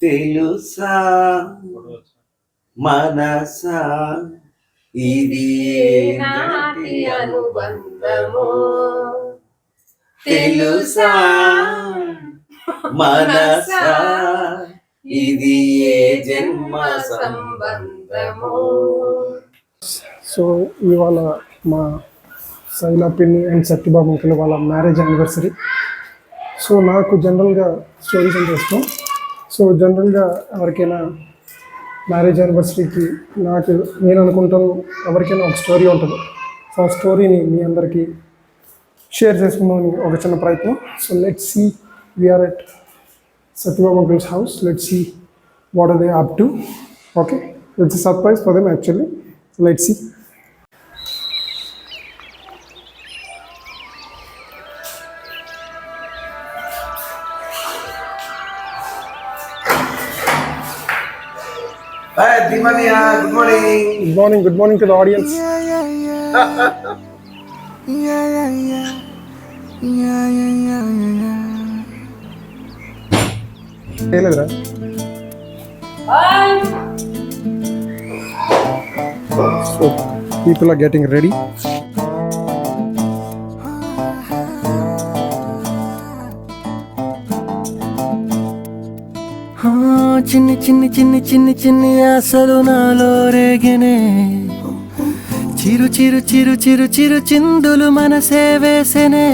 తెలుసా మనసా ఇది నాటి అనుబంధము తెలుసా మనసా ఇది ఏ జన్మ సంబంధము. సో ఇవాళ మా శైలా పిన్ని అండ్ సత్యబాబు అంకుల్ వాళ్ళ మ్యారేజ్ యానివర్సరీ. సో నాకు జనరల్గా స్టోరీస్ అంటే ఇష్టం. సో జనరల్గా ఎవరికైనా మ్యారేజ్ యానివర్సరీకి నేను అనుకుంటాను ఎవరికైనా ఒక స్టోరీ ఉంటుంది. సో ఆ స్టోరీని మీ అందరికీ షేర్ చేసుకుందామని ఒక చిన్న ప్రయత్నం. So let's see, we're at Satyababu uncle's house. Let's see what are they up to. Okay, it's a surprise for them actually. So let's see. Hi Dimania, good morning. Good morning to the audience. Hello. So people are getting ready. చిన్ని చిన్ని చిన్ని చిన్ని చిన్ని ఆశలు నాలో రేగినే, చిరు చిరు చిరు చిరు చిరు చిందులు మనసే వేసెనే,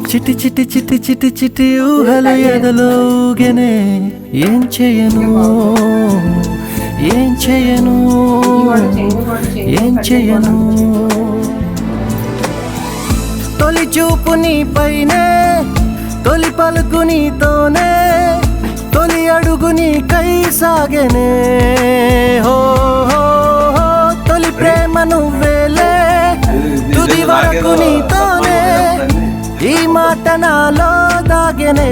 చిటి చిటి చిటి చిటి చిటి ఊహలు ఎదలో ఊగెనే. ఏం చేయను ఏం చేయను ఏం చేయను, తొలి చూపు నీ పైనే, తొలి పలుకు నీతోనే, తొలి అడుగు నీకై సాగెనే. హో హో హో, తొలి ప్రేమ నువ్వేలే, తుది వరకు నీతోనే, ఈ మాట నాలో దాగెనే.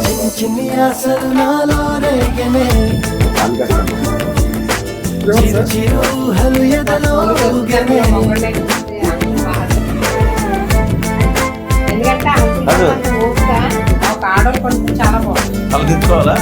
చిన్ని చిన్ని ఆశలు నాలో రేగెనే, చిరు చిరు ఊహలు ఎదలో ఊగెనే. ఆడలు పడుతుంది చాలా బాగుంది. అలా తెచ్చుకోవాలా?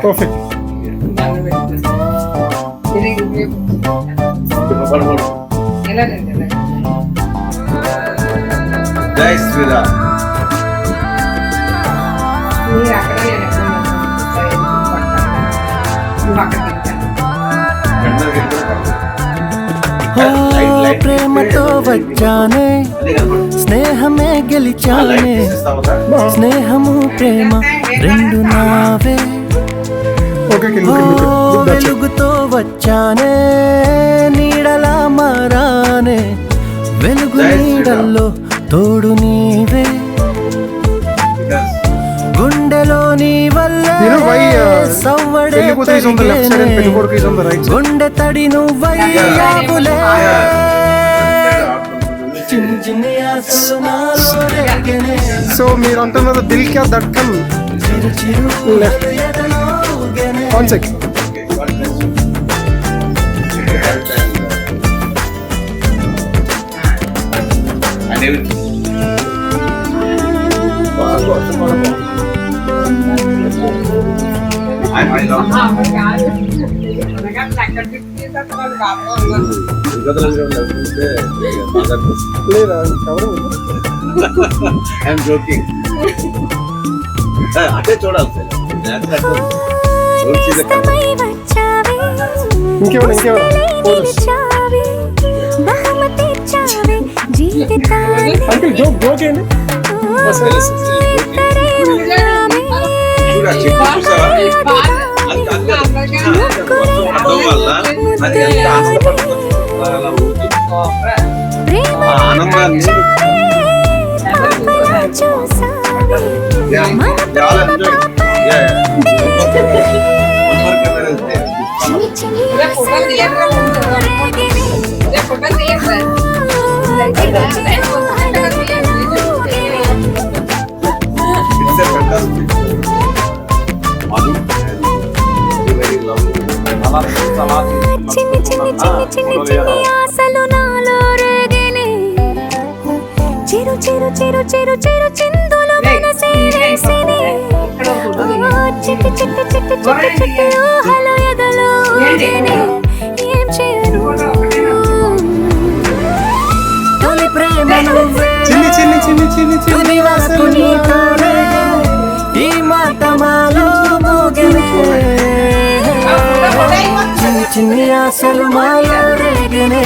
Perfect. జై శ్రీరామ్. ప్రేమతో వచ్చానే, స్నేహమే గెలిచానే, స్నేహము ప్రేమ రెండు నావే. వెలుగుతో వచ్చానే, నీడలా మారానే, వెలుగు నీడల్లో తోడు నీవే. గుండెలో నీ వల్లే సవ్వడే గుండె తడి నువ్వయ్యావులే. చిన్ని చిన్ని ఆశలు నాలో రేగెనే. సో మీరు అంటున్నారు దిల్ క్యా ధడ్కన్. చిరు చిరు ఎదలో ఊగెనే. One second. And everything. I'm joking. అదే చూడాలి సార్. ఇంకేమైనా అంకుల్ జోక్ చేయండి. ఆనందాన్ని చాలా ఎంజాయ్. రేపు ఫోటోలు తీయండిరా ముందు. రేపు ఫోటోలు తీయండిరా. సరిపోయిందా? రేపు ఫోటోలు తీయండి. It's a fantastic story. Madhu, very lovely. చిన్ని చిన్ని చిన్ని చిన్ని చిన్ని ఆశలు నాలో రేగిని చిరు చిరు చిరు చిరు చిరు చిందులు మనసే వేసిని చిట్టి చిట్టి చిట్టి చిట్టి చిట్టి ఊహలు ఎదలో ఊగిని ఏం చేయను తొలి ప్రేమ నువ్వే చిన్ని చిన్ని చిన్ని చిన్ని చిన్ని వరకు నీతోనే ఈ మాట మాలో మోగెనే. చిన్ని చిన్ని ఆశలు మాలో రేగనే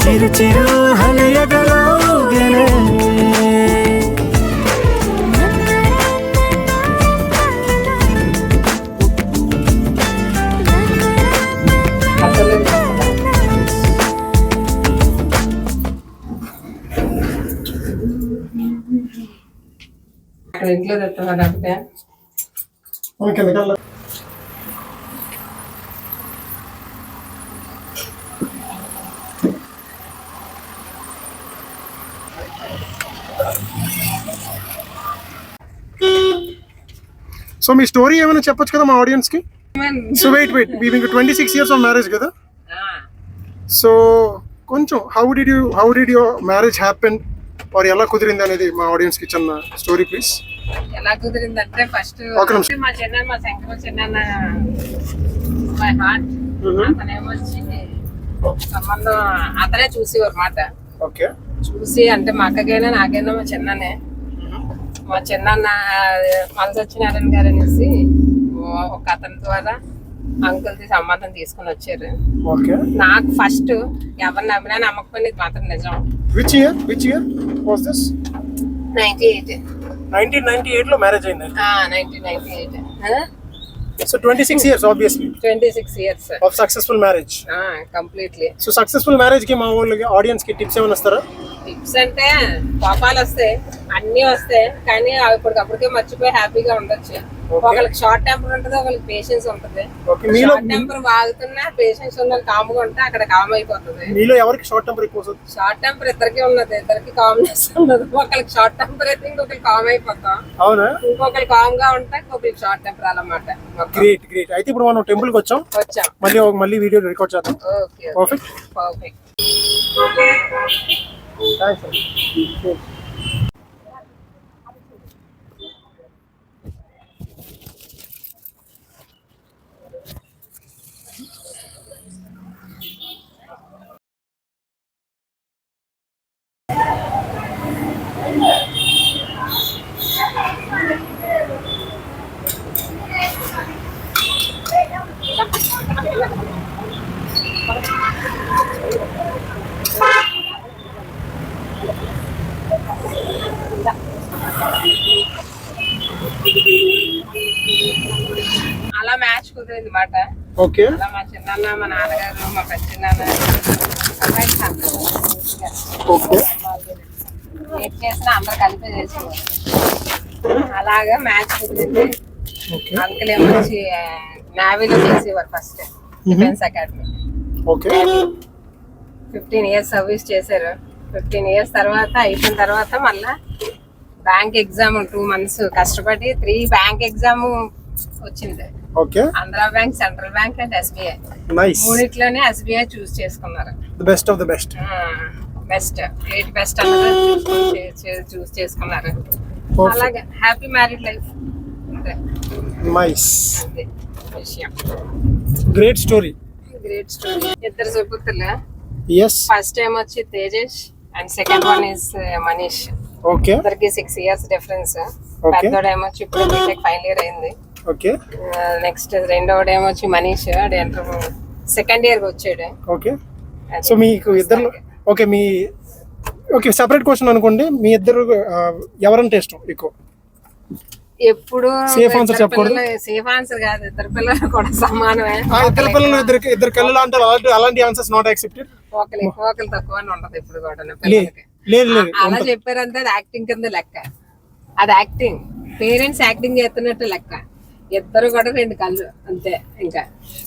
చిరు చిరు హలయదలోగనే. అక్కడ ఇంట్లో తెస్తున్నా లేకపోతే ఓకే నికల్ సో మీ స్టోరీ ఏమైనా చెప్పొచ్చు కదా మా ఆడియన్స్ కి. సో వెయిట్ మీకు 26 years ఆఫ్ మ్యారేజ్ కదా. సో కొంచెం how did your marriage happen or ఎలా కుదిరింది అనేది మా ఆడియన్స్ కి చిన్న స్టోరీ ప్లీజ్. ఎలా కుదిరిందంటే ఫస్ట్ ఒక నిమిషం. మా చిన్న మా శంకర చిన్న మై హార్ట్ అతనేమొచ్చి సంబంధం అతనే చూసేవారు మాట. ఓకే చూసి అంటే మా అక్కకైనా నాకైనా మా చిన్ననే మా చిన్న మలసత్యనారాయణ గారు అనేసి ఒక అతని ద్వారా అంకుల్ది సంబంధం తీసుకుని వచ్చారు. ఓకే నాకు ఫస్ట్ ఎవరిని నమ్మినా నమ్మకపోయినా ఇది మాత్రం నిజం. Which year was this? 1998 లో మ్యారేజ్ అయింది. 1998 so 26 years obviously 26 years of successful marriage. Completely. So successful marriage కి మా వాళ్ళకి ఆడియన్స్ కి టిప్స్ ఏమైనా ఇస్తారా? టిప్స్ అంటే కోపాలు వస్తాయి, అన్ని వస్తాయి, కానీ అప్పటికప్పటికే మర్చిపోయి హ్యాపీగా ఉండొచ్చు. ఒకళ్ళకి షార్ట్ టెంపర్ ఉంటుంది, ఒకళ్ళకి పేషెన్స్ ఉంటుంది. షార్ట్ టెంపర్ వాగుతున్నా పేషెన్స్ ఉన్న కామ్గా ఉంటే అక్కడ కామ్ అయిపోతుంది. మీలో ఎవరికి షార్ట్ టెంపర్ ఎక్కువ వస్తుంది? షార్ట్ టెంపర్ ఇద్దరికి ఉన్నది, ఇద్దరికి కామ్నెస్ ఉన్నది. ఒకళ్ళకి షార్ట్ టెంపర్ అయితే ఇంకొకరికి కామ్ అయిపోతాం. అవునా? ఇంకొకరు కామ్ గా ఉంటే ఇంకొకరికి షార్ట్ టెంపర్ అన్నమాట. గ్రేట్. అయితే ఇప్పుడు మనం టెంపుల్ కి వచ్చాం. మళ్ళీ వీడియో రికార్డ్ చేద్దాం. Okay perfect. థాంక్స్. అలా మ్యాచ్ కుదిరింది మాట. ఓకే. అలా మా చిన్న మా నాన్నగారు మా పెద్ద ఏం చేసినా అందరు కలిపి చేసేవారు. అలాగా మ్యాచ్ కుదిరింది. అంకుల్ ఏమొచ్చి నేవీలో చేసేవారు first defence academy. 15 years service చేశారు. 15 years తర్వాత అయిపోయిన తర్వాత మళ్ళా బ్యాంక్ ఎగ్జామ్ 2 months కష్టపడి 3 బ్యాంక్ ఎగ్జామ్ వచ్చింది. Andhra bank, central bank and SBI. మూడిట్లోనే SBI చూస్ చేసుకున్నారు. Best of the best. Best అన్నది చూస్ చేసుకున్నారు. అలాగే happy married life. Nice. Great story. ఇద్దరు సుపుత్రులు. ఫస్ట్ టైం వచ్చి Tejesh and second one is Manish. Okay. ఇద్దరికి 6 years డిఫరెన్స్. పెద్దోడేమో వచ్చి ఇప్పుడు బీటెక్ ఫైనల్ ఇయర్ అయింది. ఓకే. నెక్స్ట్ రెండోడేమో వచ్చి మనీష్ సెకండ్ ఇయర్ వచ్చాడు. ఓకే. సో మీకు ఇద్దరు ఓకే సెపరేట్ క్వశ్చన్ అనుకోండి. మీ ఇద్దరు ఎవరంటే ఇష్టం ఎక్కువ? ఎప్పుడు సేఫ్ ఆన్సర్ చెప్పకూడదు. సేఫ్ ఆన్సర్ కాదు, ఇద్దరు పిల్లలు కూడా సమానమే. ఇద్దరు పిల్లలు ఇద్దరు కళ్ళు అంటే అలాంటి ఆన్సర్స్ నాట్ యాక్సెప్టెడ్. ఒకరు తక్కువ అని ఉండదు ఇప్పుడు కూడా. లేదు అలా చెప్పారంటే అది యాక్టింగ్ కింద లెక్క. అది యాక్టింగ్, పేరెంట్స్ యాక్టింగ్ చేస్తున్నట్టు లెక్క. ఇద్దరు కూడా 2 కళ్ళు అంతే. ఇంకా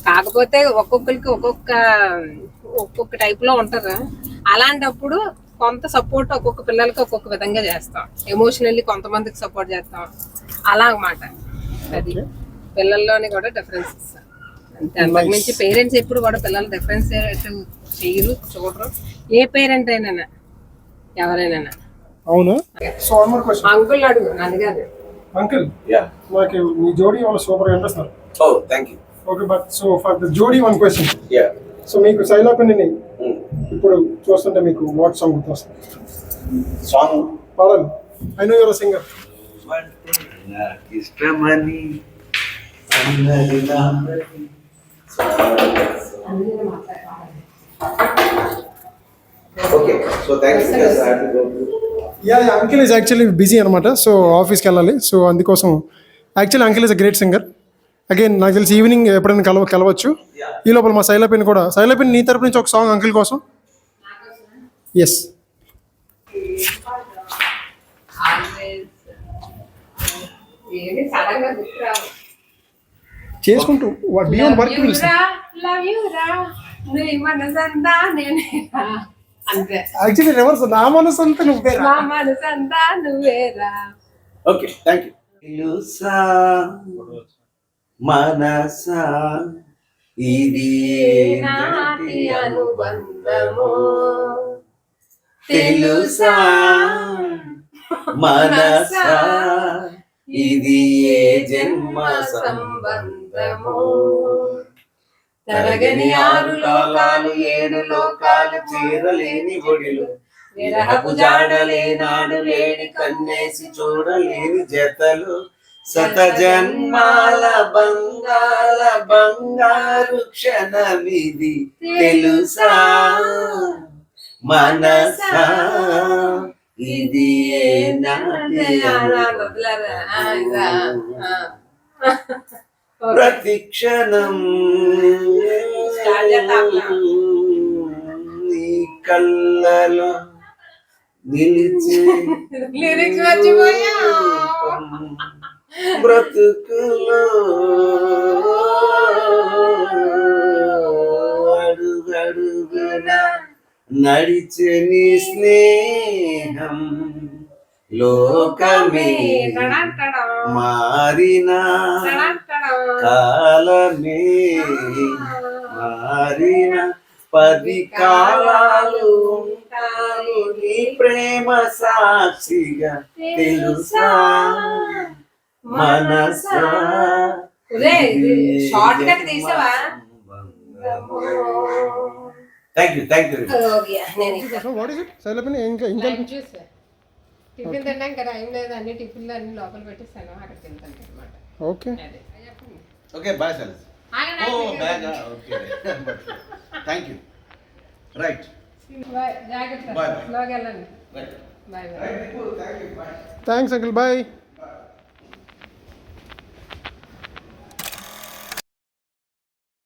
కాకపోతే ఒక్కొక్కరికి ఒక్కొక్క టైప్ లో ఉంటారు. అలాంటప్పుడు కొంత సపోర్ట్ ఒక్కొక్క పిల్లలకి ఒక్కొక్క విధంగా చేస్తాం. ఎమోషనల్లీ కొంతమందికి సపోర్ట్ చేస్తాం, అలా అన్నమాట. అది పిల్లల్లోని కూడా డిఫరెన్సెస్ అంతే. అంతకుమించి పేరెంట్స్ ఎప్పుడు కూడా పిల్లలు డిఫరెన్స్ చేయరు, చూడరు. ఏ పేరెంట్ అయినా ఎవరైనా. అవును. So one more question. Uncle అడుగు, నన్ను కాదు. Uncle, Yeah. నాకు మీ జోడీ వాళ్ళు సూపర్ గా అనిపిస్తారు. Oh, thank you. Okay, but so for the జోడీ వన్ క్వశ్చన్. Yeah. సో మీకు శైలా పిన్నిని Mm. ఇప్పుడు చూస్తుంటే మీకు వాట్ సాంగ్ గుర్తొస్తుంది? Song. పాడాలి. I know your singer. నాకు ఇష్టమని అన్నది నాన్నది. Okay, so thank you. Yes, I have to go to. Yeah, uncle is actually busy అనమాట. సో ఆఫీస్కి వెళ్ళాలి. సో అందుకోసం actually uncle is a great singer. Again నాకు తెలిసి ఈవినింగ్ ఎప్పుడైనా కలవచ్చు. ఈ లోపల మా శైలా పిన్ కూడా. శైలా పిన్, నీ తరపు నుంచి ఒక సాంగ్ అంకిల్ కోసం. ఎస్. ఏంటి సడన్ గా గుర్తురావు. చేసుకుంటూ బియాండ్ వర్క్ లవ్ యూ రా, నీ మనసంతా నేనేరా. అంతే. Actually reverse. నా మనసు అంతా నువ్వే. నా మనసంతా నువ్వేరా. Okay, thank you. తెలుసా మనసా ఇది నాటి అనుబంధము, తెలుసా మనసా ఇది ఏ జన్మ సంబంధము. తరగని 6 లోకాలు 7 లోకాలు చేరలేని ఒడిలో, విరహపు జాడలేనాడు లేని కన్నేసి చూడలేని జతలు, శత జన్మాల బంగారు క్షణమిది, తెలుసా మనసా ఇది ఏ నాటి ప్రతి క్షణం నీ కళ్ళలో నిలిచి లిరిక్స్ మర్చిపోయా. బ్రతుకులో అడుగడుగున నడిచే నీ స్నేహం, లోకమే మారినా కాలమే మారిన 10 కాలాలు ఉంటారు నీ ప్రేమ సాక్షిగా, తెలుసా మనసా. షార్ట్ కట్ తీసావా? Thank you, thank you. What is it? Shaila పిన్ ఇంకా టిఫిన్ తిన్నా ఇంకా టైం లేదు. అన్ని టిఫిన్లు అన్ని లోపల పెట్టేస్తాను, అక్కడ తింటాను అనమాట. Okay. Okay, bye sir. Oh bag. Okay, thank you. Right. జాగ్రత్త. Bye. స్లోగా వెళ్ళండి. Right. Bye bye. Right. Thank you. Bye. Thanks uncle. Bye.